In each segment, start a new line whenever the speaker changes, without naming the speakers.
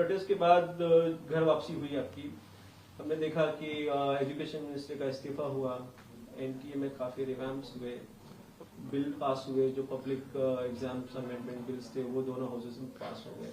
Protest के बाद घर वापसी हुई आपकी, हमने देखा कि एजुकेशन मिनिस्टर का इस्तीफा हुआ, एनटीए में काफी रिवैम्प्स हुए, बिल पास हुए, जो पब्लिक एग्जाम्स अमेंडमेंट बिल्स थे वो दोनों हाउसेस में पास हो गए।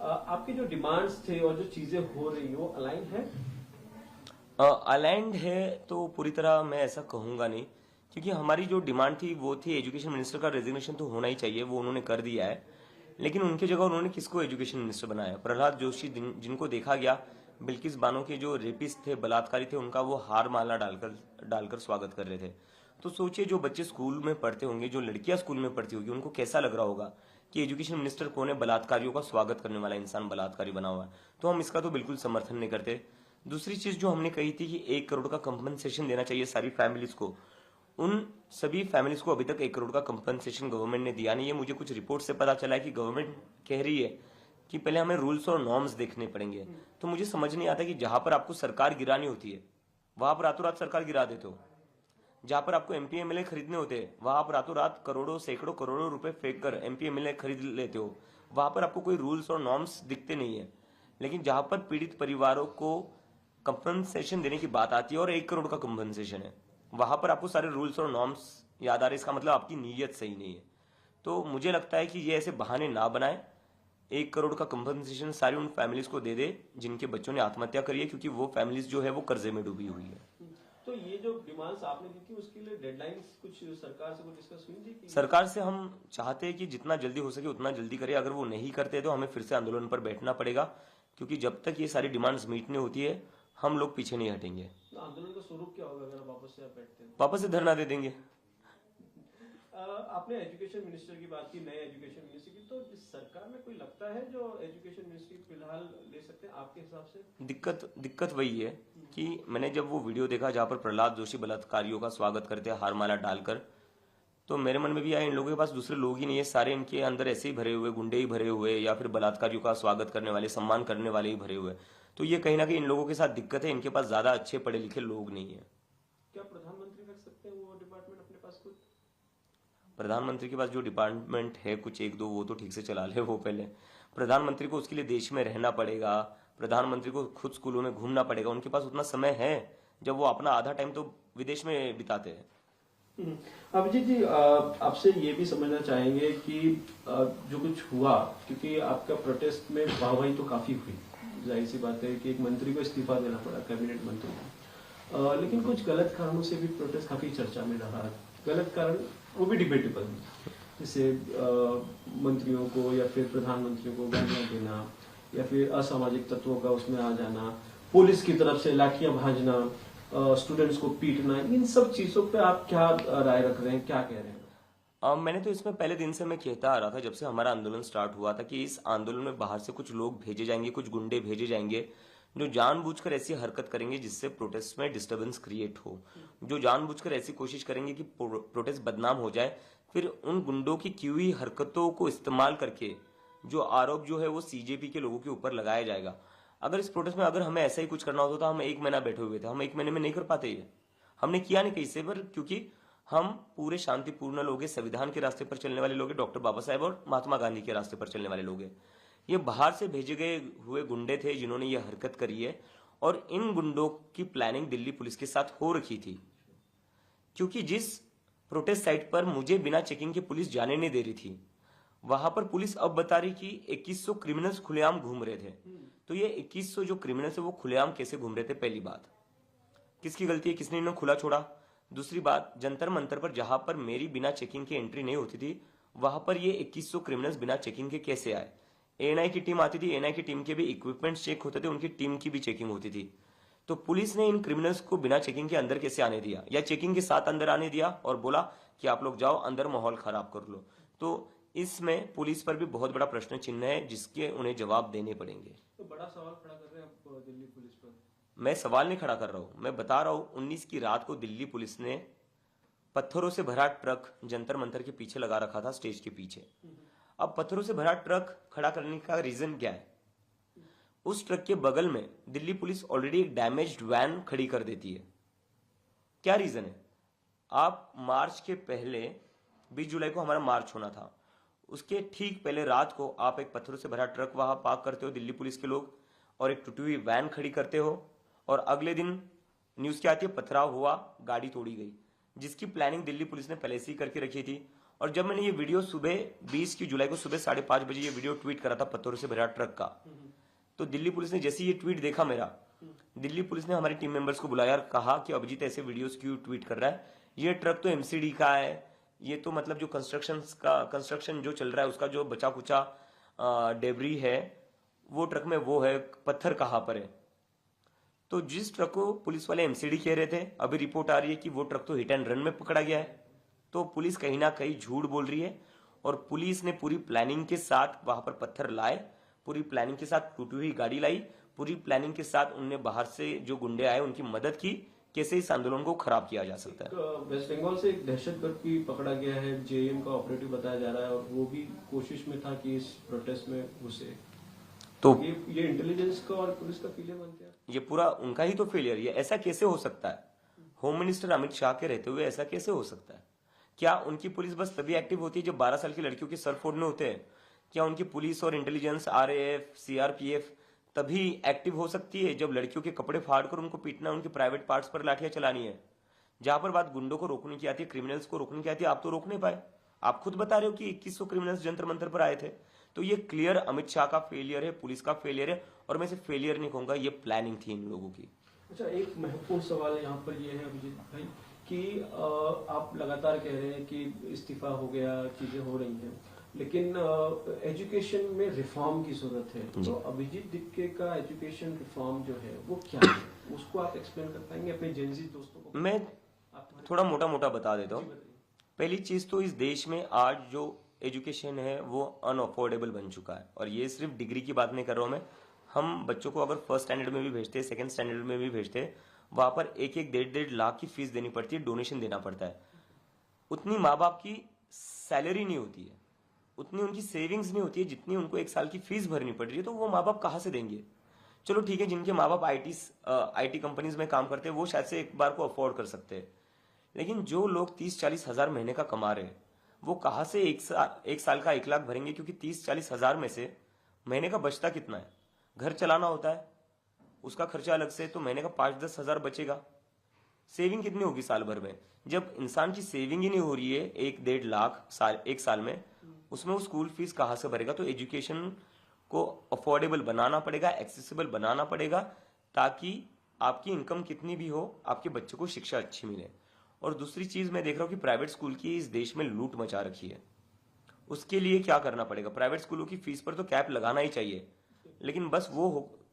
आपके जो डिमांड्स थे और जो चीजें हो रही वो अलाइन है?
अलाइंड है तो पूरी तरह मैं ऐसा कहूंगा नहीं, क्योंकि हमारी जो डिमांड थी वो थी एजुकेशन मिनिस्टर का रेजिग्नेशन तो होना ही चाहिए, वो उन्होंने कर दिया है। लेकिन उनकी जगह उन्होंने किसको एजुकेशन मिनिस्टर बनाया? प्रहलाद जोशी, जिनको देखा गया बिल्किस बानो के जो रेपिस्ट थे, बलात्कारी थे, उनका वो हार माला डालकर स्वागत कर रहे थे। तो सोचिए, जो बच्चे स्कूल में पढ़ते होंगे, जो लड़कियां स्कूल में पढ़ती होगी, उनको कैसा लग रहा होगा कि एजुकेशन मिनिस्टर कौन है? बलात्कारियों का स्वागत करने वाला इंसान बलात्कारी बना हुआ है। तो हम इसका तो बिल्कुल समर्थन नहीं करते। दूसरी चीज जो हमने कही थी कि 1 करोड़ का कंपनसेशन देना चाहिए सारी फैमिलीज को, उन सभी फैमिलीज को अभी तक 1 करोड़ का कंपनसेशन गवर्नमेंट ने दिया नहीं है। मुझे कुछ रिपोर्ट से पता चला है कि गवर्नमेंट कह रही है कि पहले हमें रूल्स और नॉर्म्स देखने पड़ेंगे। तो मुझे समझ नहीं आता कि जहां पर आपको सरकार गिरानी होती है वहां पर रातों रात सरकार गिरा देते हो, जहां पर आपको एमपी एमएलए खरीदने होते हैं वहां आप रातों रात करोड़ों सैकड़ों करोड़ों रुपए फेंक कर एमपी एमएलए खरीद लेते हो। वहां पर आपको कोई रूल्स और नॉर्म्स दिखते नहीं है। लेकिन जहां पर पीड़ित परिवारों को कंपनसेशन देने की बात आती है और 1 करोड़ का कंपनसेशन है, वहां पर आपको सारे रूल्स और नॉर्म्स याद आ रहे। इसका मतलब आपकी नीयत सही नहीं है। तो मुझे लगता है कि ये ऐसे बहाने ना बनाए। 1 करोड़ का कंपनसेशन सारी उन फैमिलीज को दे दे जिनके बच्चों ने आत्महत्या करी है, क्योंकि वो फैमिलीज जो है वो कर्जे में डूबी हुई है।
तो ये जो डिमांड्स आपने दी थी उसके लिए डेडलाइंस कुछ सरकार से कुछ डिस्कस हुई थी?
सरकार से हम चाहते हैं कि जितना जल्दी हो सके उतना जल्दी करे। अगर वो नहीं करते तो हमें फिर से आंदोलन पर बैठना पड़ेगा, क्योंकि जब तक ये सारी डिमांड्स मीट नहीं होती है हम लोग पीछे नहीं हटेंगे।
तो आंदोलन का स्वरूप क्या होगा अगर वापस से आप बैठते हैं?
वापस से धरना दे देंगे।
आपने एजुकेशन मिनिस्टर की बात की, नए एजुकेशन मिनिस्टर की, तो इस सरकार में कोई लगता है जो एजुकेशन मिनिस्ट्री फिलहाल ले सकते हैं आपके हिसाब से?
दिक्कत वही है कि मैंने जब वो वीडियो देखा जहां पर प्रहलाद जोशी बलात्कारियों का स्वागत करते हैं हारमाला डालकर, तो मेरे मन में भी आया इन लोगों के पास दूसरे लोग ही नहीं है, सारे इनके अंदर ऐसे ही भरे हुए, गुंडे ही भरे हुए, या फिर बलात्कारियों का स्वागत करने वाले, सम्मान करने वाले ही भरे हुए। तो ये कहीं ना कहीं इन लोगों के साथ दिक्कत है, इनके पास ज्यादा अच्छे पढ़े लिखे लोग नहीं है।
क्या प्रधानमंत्री रख सकते हैं वो डिपार्टमेंट अपने पास खुद?
प्रधानमंत्री के पास जो डिपार्टमेंट है कुछ 1-2 वो तो ठीक से चला ले। वो पहले प्रधानमंत्री को उसके लिए देश में रहना पड़ेगा, प्रधानमंत्री को खुद स्कूलों में घूमना पड़ेगा। उनके पास उतना समय है जब वो अपना आधा टाइम तो विदेश में बिताते हैं।
अभिजीत जी, आपसे ये भी समझना चाहेंगे कि जो कुछ हुआ, क्योंकि आपका प्रोटेस्ट में वाहवाही तो काफी हुई, जाहिर सी बात है कि एक मंत्री को इस्तीफा देना पड़ा, कैबिनेट मंत्री को, लेकिन कुछ गलत कारणों से भी प्रोटेस्ट काफी चर्चा में रहा। गलत कारण वो भी डिबेटेबल, जैसे मंत्रियों को या फिर प्रधानमंत्रियों को गालियां देना, या फिर असामाजिक तत्वों का उसमें आ जाना, पुलिस की तरफ से लाठियां भाजना, स्टूडेंट्स को पीटना, इन सब चीजों पे आप क्या राय रख रहे हैं, क्या कह रहे हैं?
मैंने तो इसमें पहले दिन से मैं कहता आ रहा था, जब से हमारा आंदोलन स्टार्ट हुआ था, कि इस आंदोलन में बाहर से कुछ लोग भेजे जाएंगे, कुछ गुंडे भेजे जाएंगे जो जानबूझकर ऐसी हरकत करेंगे जिससे प्रोटेस्ट में डिस्टर्बेंस क्रिएट हो, जो जानबूझकर ऐसी कोशिश करेंगे कि प्रोटेस्ट बदनाम हो जाए। फिर उन गुंडों की की हुई हरकतों को इस्तेमाल करके जो आरोप जो है वो सीजेपी के लोगों के ऊपर लगाया जाएगा। अगर इस प्रोटेस्ट में अगर हमें ऐसा ही कुछ करना होता तो हम 1 महीना बैठे हुए थे, हम 1 महीने में नहीं कर पाते। ये हमने किया नहीं कहीं पर, क्योंकि हम पूरे शांतिपूर्ण लोग हैं, संविधान के रास्ते पर चलने वाले लोग हैं, डॉक्टर बाबा साहेब और महात्मा गांधी के रास्ते पर चलने वाले लोग हैं। ये बाहर से भेजे गए हुए गुंडे थे जिन्होंने ये हरकत करी है, और इन गुंडों की प्लानिंग दिल्ली पुलिस के साथ हो रखी थी। क्योंकि जिस प्रोटेस्ट साइट पर मुझे बिना चेकिंग के पुलिस जाने नहीं दे रही थी, वहां पर पुलिस अब बता रही कि 2100 क्रिमिनल्स खुलेआम घूम रहे थे। तो ये 2100 जो क्रिमिनल्स है वो खुलेआम कैसे घूम रहे थे? पहली बात, किसकी गलती है, किसने इन्हें खुला छोड़ा? दूसरी बात, जंतर मंतर पर जहां पर मेरी बिना चेकिंग के एंट्री नहीं होती थी, वहां पर ये 2100 क्रिमिनल्स बिना चेकिंग के कैसे आए? एएनआई की टीम आती थी, एएनआई की टीम के भी इक्विपमेंट्स चेक होते थे, उनकी टीम की भी चेकिंग होती थी। तो पुलिस ने इन क्रिमिनल्स को बिना चेकिंग के अंदर कैसे आने दिया, या चेकिंग के साथ अंदर आने दिया और बोला कि आप लोग जाओ अंदर माहौल खराब कर लो? तो इसमें पुलिस पर भी बहुत बड़ा प्रश्न चिन्ह है, जिसके उन्हें जवाब देने पड़ेंगे।
तो बड़ा सवाल खड़ा कर रहे हैं आप दिल्ली पुलिस पर।
मैं सवाल नहीं खड़ा कर रहा हूं, मैं बता रहा हूं 19 की रात को दिल्ली पुलिस ने पत्थरों से भरा ट्रक जंतर मंतर के पीछे लगा रखा था, स्टेज के पीछे। अब पत्थरों से भरा ट्रक खड़ा करने का रीजन क्या है? उस ट्रक के बगल में दिल्ली पुलिस ऑलरेडी एक डैमेज्ड वैन खड़ी कर देती है। क्या रीजन है? आप मार्च के पहले 20 जुलाई को हमारा मार्च होना था, उसके ठीक पहले रात को आप एक पत्थरों से भरा ट्रक वहां पार्क करते हो दिल्ली पुलिस के लोग, और एक टूटी हुई वैन खड़ी करते हो, और अगले दिन न्यूज क्या आती है, पथराव हुआ, गाड़ी तोड़ी गई, जिसकी प्लानिंग दिल्ली पुलिस ने पहले से ही करके रखी थी। और जब मैंने ये वीडियो सुबह 20 की जुलाई को सुबह 5:30 बजे ये वीडियो ट्वीट करा था पत्थरों से भरा ट्रक का, तो दिल्ली पुलिस ने जैसे ये ट्वीट देखा मेरा, दिल्ली पुलिस ने हमारे टीम मेंबर्स को बुलाया और कहा कि अभिजीत ऐसे वीडियोस क्यों ट्वीट कर रहा है, ये ट्रक तो एमसीडी का है, ये तो मतलब जो कंस्ट्रक्शन जो चल रहा है उसका जो बचा कुचा डेबरी है वो ट्रक में वो है, पत्थर कहाँ पर है। तो जिस ट्रक को पुलिस वाले एमसीडी कह रहे थे, अभी रिपोर्ट आ रही है कि वो ट्रक तो हिट एंड रन में पकड़ा गया है। तो पुलिस कहीं ना कहीं झूठ बोल रही है, और पुलिस ने पूरी प्लानिंग के साथ वहां पर पत्थर लाए, पूरी प्लानिंग के साथ टूटी हुई गाड़ी लाई, पूरी प्लानिंग के साथ उनने बाहर से जो गुंडे आए उनकी मदद की, कैसे इस आंदोलन को खराब किया जा सकता है।
वेस्ट बंगाल से एक दहशतगर्द भी पकड़ा गया है, जेएम का ऑपरेटिव बताया जा रहा है, और वो भी कोशिश में था कि इस प्रोटेस्ट में घुसे।
तो
ये इंटेलिजेंस का और पुलिस का फेलियर बनते हैं।
ये पूरा उनका ही तो फेलियर, ये ऐसा कैसे हो सकता है? होम मिनिस्टर अमित शाह के रहते हुए ऐसा कैसे हो सकता है? क्या उनकी पुलिस बस तभी एक्टिव होती है जब 12 साल की लड़कियों के सर फोड़ने होते हैं? क्या उनकी पुलिस और इंटेलिजेंस आरएएफ सीआरपीएफ तभी एक्टिव हो सकती है जब लड़कियों के कपड़े फाड़कर उनको पीटना, उनके प्राइवेट पार्ट्स पर लाठियां चलानी है? जहां पर बात गुंडों को रोकने की आती है, क्रिमिनल्स को रोकने की आती है, आप तो रोक नहीं पाए। आप खुद बता रहे हो कि 2100 क्रिमिनल्स जंतर मंतर पर आए थे। तो ये क्लियर अमित शाह का फेलियर है, पुलिस का फेलियर है, और मैं इसे फेलियर नहीं कहूंगा, ये प्लानिंग थी इन लोगों की।
अच्छा, एक महत्वपूर्ण सवाल यहाँ पर ये है अभिजीत भाई कि आप लगातार कह रहे हैं कि इस्तीफा हो गया, चीजें हो रही हैं, लेकिन एजुकेशन में रिफॉर्म की जरूरत है। तो अभिजीत दिक्के का एजुकेशन रिफॉर्म जो है वो क्या है, उसको आप एक्सप्लेन कर पाएंगे अपने जेनजी दोस्तों को?
मैं थोड़ा मोटा मोटा बता देता हूँ। पहली चीज तो इस देश में आज जो एजुकेशन है वो अनअफोर्डेबल बन चुका है, और ये सिर्फ डिग्री की बात नहीं कर रहा हूँ मैं। हम बच्चों को अगर फर्स्ट स्टैंडर्ड में भी भेजते हैं, सेकंड स्टैंडर्ड में भी भेजते हैं, वहां पर 1-1, 1.5 लाख की फीस देनी पड़ती है, डोनेशन देना पड़ता है। उतनी माँ बाप की सैलरी नहीं होती है, उतनी उनकी सेविंग्स नहीं होती है जितनी उनको 1 साल की फीस भरनी पड़ रही है। तो वो माँ बाप कहाँ से देंगे? चलो ठीक है, जिनके माँ बाप आईटी कंपनीज में काम करते हैं वो शायद से एक बार को अफोर्ड कर सकते हैं, लेकिन जो लोग 30-40 हजार महीने का कमा रहे हैं वो कहाँ से एक साल का 1 लाख भरेंगे? क्योंकि 30-40 हजार में से महीने का बचता कितना है? घर चलाना होता है, उसका खर्चा अलग से, तो महीने का 5-10 हजार बचेगा। सेविंग कितनी होगी साल भर में? जब इंसान की सेविंग ही नहीं हो रही है 1-1.5 लाख एक साल में, उसमें वो स्कूल फीस कहाँ से भरेगा? तो एजुकेशन को अफोर्डेबल बनाना पड़ेगा, एक्सेसिबल बनाना पड़ेगा, ताकि आपकी इनकम कितनी भी हो आपके बच्चों को शिक्षा अच्छी मिले। और दूसरी चीज मैं देख रहा हूँ कि प्राइवेट स्कूल की इस देश में लूट मचा रखी है। उसके लिए क्या करना पड़ेगा? प्राइवेट स्कूलों की फीस पर तो कैप लगाना ही चाहिए, लेकिन बस वो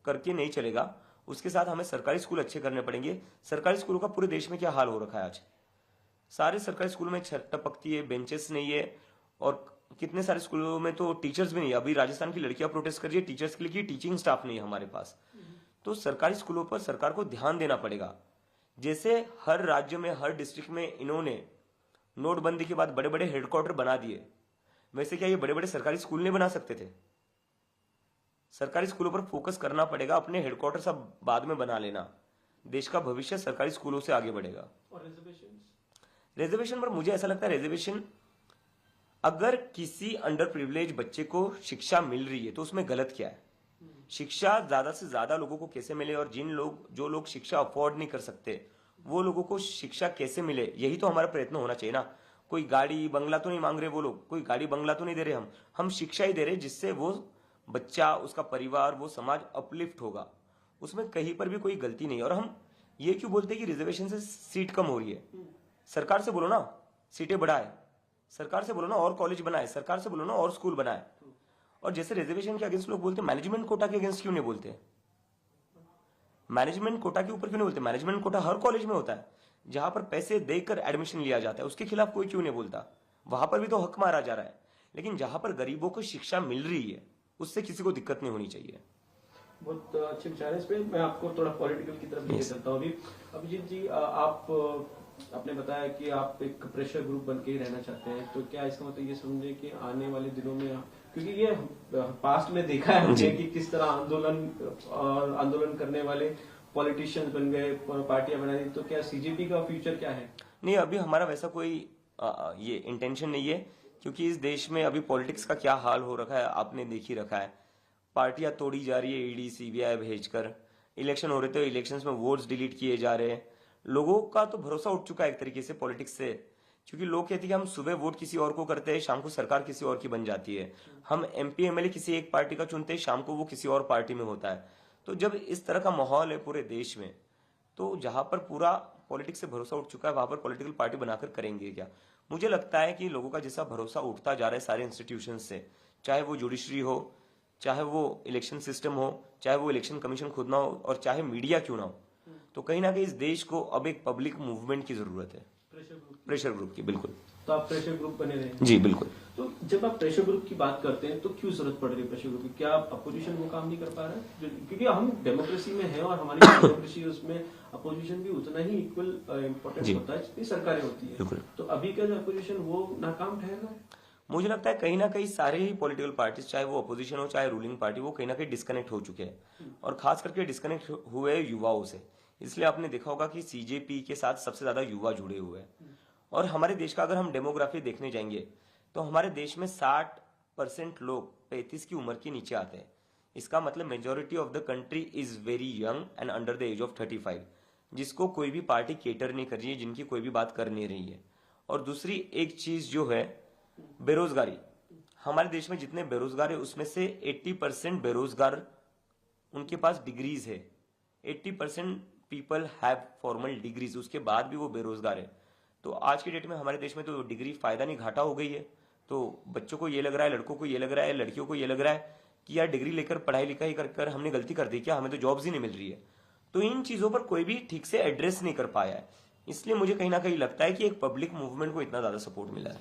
करके नहीं चलेगा, उसके साथ हमें सरकारी स्कूल अच्छे करने पड़ेंगे। सरकारी स्कूलों का पूरे देश में क्या हाल हो रखा है आज? सारे सरकारी स्कूलों में छत टपकती है, बेंचेस नहीं है, और कितने सारे स्कूलों में तो टीचर्स भी नहीं है। अभी राजस्थान की लड़कियां प्रोटेस्ट कर रही है टीचर्स के लिए कि टीचिंग स्टाफ नहीं है हमारे पास। तो सरकारी स्कूलों पर सरकार को ध्यान देना पड़ेगा। जैसे हर राज्य में, हर डिस्ट्रिक्ट में इन्होंने नोटबंदी के बाद बड़े बड़े हेडक्वार्टर बना दिए, वैसे क्या ये बड़े बड़े सरकारी स्कूल नहीं बना सकते थे? सरकारी स्कूलों पर फोकस करना पड़ेगा, अपने हेडक्वार्टर सब बाद में बना लेना। देश का भविष्य सरकारी स्कूलों से आगे बढ़ेगा।
और
रिजर्वेशन पर मुझे ऐसा लगता है, रिजर्वेशन अगर किसी अंडर प्रिविलेज बच्चे को शिक्षा मिल रही है तो उसमें गलत क्या है? शिक्षा ज्यादा से ज्यादा लोगों को कैसे मिले, और जो लोग शिक्षा अफोर्ड नहीं कर सकते वो लोगों को शिक्षा कैसे मिले, यही तो हमारा प्रयत्न होना चाहिए ना। कोई गाड़ी बंगला तो नहीं मांग रहे वो लोग, कोई गाड़ी बंगला तो नहीं दे रहे हम शिक्षा ही दे रहे जिससे वो बच्चा, उसका परिवार, वो समाज अपलिफ्ट होगा। उसमें कहीं पर भी कोई गलती नहीं। और हम ये क्यों बोलते हैं कि रिजर्वेशन से सीट कम हो रही है? सरकार से बोलो ना सीटें बढ़ाए, सरकार से बोलो ना और कॉलेज बनाए, सरकार से बोलो ना और स्कूल बनाए। और जैसे रिजर्वेशन के अगेंस्ट लोग बोलते हैं, मैनेजमेंट कोटा के अगेंस्ट क्यों नहीं बोलते? मैनेजमेंट कोटा के ऊपर क्यों नहीं बोलते? मैनेजमेंट कोटा हर कॉलेज में होता है, जहां पर पैसे देकर एडमिशन लिया जाता है, उसके खिलाफ कोई क्यों नहीं बोलता? वहां पर भी तो हक मारा जा रहा है। लेकिन जहां पर गरीबों को शिक्षा मिल रही है उससे किसी को दिक्कत नहीं होनी चाहिए।
बहुत अच्छे विचार है इस पे। मैं आपको थोड़ा पॉलिटिकल की तरफ लेके चलता हूँ। अभी अभिजीत जी, आपने बताया कि आप एक प्रेशर ग्रुप बन के ही रहना चाहते हैं, तो क्या इसका मतलब ये समझे कि आने वाले दिनों में, क्योंकि ये पास्ट में देखा है हमने कि किस तरह आंदोलन करने वाले पॉलिटिशियंस बन गए, पार्टियां बना दी, तो क्या सीजेपी का फ्यूचर क्या है?
नहीं, अभी हमारा वैसा कोई ये इंटेंशन नहीं है। क्योंकि इस देश में अभी पॉलिटिक्स का क्या हाल हो रखा है आपने देख ही रखा है। पार्टियां तोड़ी जा रही है ईडी सीबीआई भेजकर, इलेक्शन हो रहे थे इलेक्शंस में वोट्स डिलीट किए जा रहे हैं। लोगों का तो भरोसा उठ चुका है एक तरीके से पॉलिटिक्स से, क्योंकि लोग कहते हैं कि हम सुबह वोट किसी और को करते हैं, शाम को सरकार किसी और की बन जाती है। हम एमपी एमएलए किसी एक पार्टी का चुनते हैं, शाम को वो किसी और पार्टी में होता है। तो जब इस तरह का माहौल है पूरे देश में, तो जहां पर पूरा पॉलिटिक्स से भरोसा उठ चुका है वहां पर पॉलिटिकल पार्टी बनाकर करेंगे क्या? मुझे लगता है कि लोगों का जैसा भरोसा उठता जा रहा है सारे इंस्टीट्यूशन से, चाहे वो जुडिशरी हो, चाहे वो इलेक्शन सिस्टम हो, चाहे वो इलेक्शन कमीशन खुद ना हो, और चाहे मीडिया क्यों ना हो, तो कहीं ना कहीं इस देश को अब एक पब्लिक मूवमेंट की जरूरत है, प्रेशर ग्रुप की। बिल्कुल।
तो आप प्रेशर ग्रुप बने रहे
जी बिल्कुल।
तो जब आप प्रेशर ग्रुप की बात करते हैं तो क्यों जरूरत पड़ रही है प्रेशर ग्रुप की? क्या अपोजिशन वो काम नहीं कर पा रहा है? क्योंकि हम डेमोक्रेसी में हैं और हमारी डेमोक्रेसी उसमें अपोजिशन भी उतना ही इक्वल इम्पोर्टेंट होता है जितनी सरकारें होती है। तो अभी का जो अपोजिशन वो नाकाम ठहर रहा है।
मुझे लगता है कहीं ना कहीं सारे ही पॉलिटिकल पार्टीज, चाहे वो अपोजिशन हो चाहे रूलिंग पार्टी, वो कहीं ना कहीं डिस्कनेक्ट हो चुके हैं, और खास करके डिस्कनेक्ट हुए युवाओं से। इसलिए आपने देखा होगा कि सीजेपी के साथ सबसे ज्यादा युवा जुड़े हुए हैं। और हमारे देश का अगर हम डेमोग्राफी देखने जाएंगे तो हमारे देश में 60% लोग 35 की उम्र के नीचे आते हैं। इसका मतलब majority of the country is very young and under the age of 35, जिसको कोई भी पार्टी केटर नहीं कर रही है, जिनकी कोई भी बात कर नहीं रही है। और दूसरी एक चीज जो है बेरोजगारी, हमारे देश में जितने बेरोजगार है उसमें से 80% बेरोजगार उनके पास डिग्रीज है। 80% पीपल हैव फॉर्मल डिग्रीज, उसके बाद भी वो बेरोजगार है। तो आज के डेट में हमारे देश में तो डिग्री फायदा नहीं घाटा हो गई है। तो बच्चों को ये लग रहा है, लड़कों को ये लग रहा है, लड़कियों को ये लग रहा है कि यार डिग्री लेकर पढ़ाई लिखाई कर हमने गलती कर दी क्या, हमें तो जॉब्स ही नहीं मिल रही है। तो इन चीजों पर कोई भी ठीक से एड्रेस नहीं कर पाया है। इसलिए मुझे कहीं ना कहीं लगता है कि एक पब्लिक मूवमेंट को इतना ज्यादा सपोर्ट मिला है।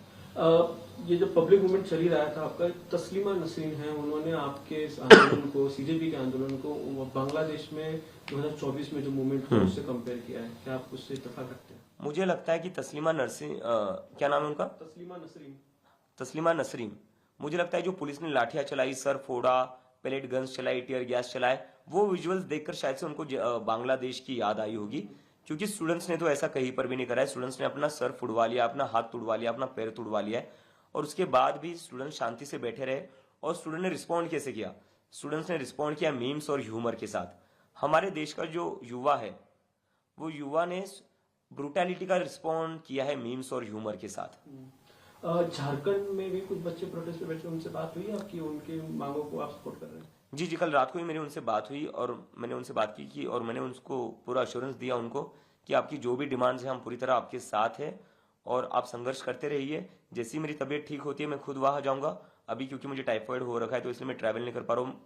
ये जो पब्लिक मूवमेंट चल ही रहा था आपका, तस्लीमा नसरीन है, उन्होंने आपके इस आंदोलन को, सीजेपी के आंदोलन को बांग्लादेश में 2024 में जो मूवमेंट हुआ उससे कंपेयर किया है। क्या आप उससे इत्तेफाक रखते हैं?
मुझे लगता है कि तस्लीमा नसरीन, क्या नाम है उनका? तस्लीमा नसरीन। मुझे लगता है जो पुलिस ने लाठियां चलाई, सर फोड़ा, पेलेट गन्स चलाई, टीयर गैस चलाए, वो विजुअल्स देखकर शायद से उनको बांग्लादेश की याद आई होगी। क्योंकि स्टूडेंट्स ने तो ऐसा कहीं पर भी नहीं करा है। स्टूडेंट्स ने अपना सर फुड़वा लिया, अपना हाथ तुड़वा लिया, अपना पैर तुड़वा लिया है, और उसके बाद भी स्टूडेंट शांति से बैठे रहे। और स्टूडेंट ने रिस्पॉन्ड कैसे किया? स्टूडेंट्स ने रिस्पॉन्ड किया मीम्स और ह्यूमर के साथ। हमारे देश का जो युवा है, वो युवा ने ब्रूटैलिटी का रिस्पॉन्ड किया है मीम्स और ह्यूमर के साथ।
झारखंड में भी कुछ बच्चे प्रोटेस्ट पे बैठे, उनसे बात हुई आपकी? उनके मांगों को आप सपोर्ट कर रहे हैं?
जी जी, कल रात को ही मेरी उनसे बात हुई, और मैंने उनसे बात की और मैंने उनको पूरा अश्योरेंस दिया उनको कि आपकी जो भी डिमांड्स है हम पूरी तरह आपके साथ हैं, और आप संघर्ष करते रहिए। जैसी मेरी तबीयत ठीक होती है मैं खुद वहां जाऊंगा। अभी क्योंकि मुझे टाइफाइड हो रखा है तो इसलिए मैं ट्रैवल नहीं कर पा रहा हूँ,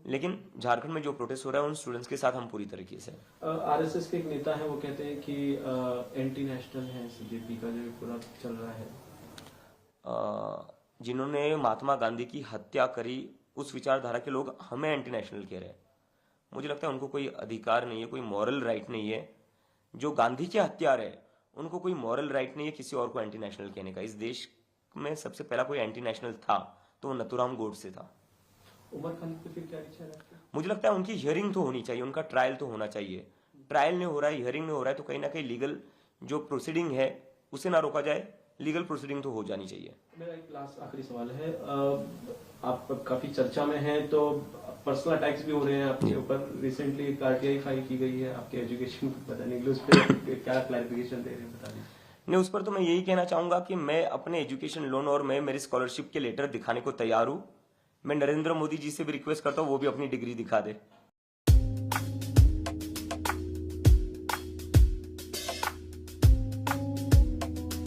लेकिन झारखंड में जो प्रोटेस्ट हो रहा है उन स्टूडेंट्स के साथ हम पूरी तरीके से।
आरएसएस के एक नेता है, वो कहते हैं कि एंटी नेशनल है सीजेपी का जो पूरा चल रहा है।
जिन्होंने महात्मा गांधी की हत्या करी, उस विचारधारा के लोग हमें एंटी नेशनल कह रहे हैं। मुझे लगता है उनको कोई अधिकार नहीं है, कोई मॉरल राइट नहीं है। जो गांधी के हत्यार है उनको कोई मॉरल राइट नहीं है किसी और को एंटी नेशनल कहने का। इस देश में सबसे पहला कोई एंटी नेशनल था तो वो नथुराम गोडसे था।
उमर खालिद पे फिर क्या विचार है?
मुझे लगता है उनकी हियरिंग तो होनी चाहिए, उनका ट्रायल तो होना चाहिए। ट्रायल नहीं हो रहा है, हियरिंग नहीं हो रहा है, तो कहीं ना कहीं लीगल जो प्रोसीडिंग है उसे ना रोका जाए, लीगल प्रोसीडिंग तो हो जानी चाहिए।
मेरा एक लास्ट आखिरी सवाल है, आप काफी चर्चा में हैं, तो पर्सनल अटैक्स भी हो रहे हैं आपके ऊपर। रिसेंटली एक आरटीआई फाइल की गई है आपके एजुकेशन को, पता नहीं उस पर क्या क्लैरिफिकेशन दे रहे हैं, बता दीजिए।
नहीं, उस पर तो मैं यही कहना चाहूंगा कि मैं अपने एजुकेशन लोन और मैं मेरी स्कॉलरशिप के लेटर दिखाने को तैयार हूं। मैं नरेंद्र मोदी जी से भी रिक्वेस्ट करता हूं वो भी अपनी डिग्री दिखा दे।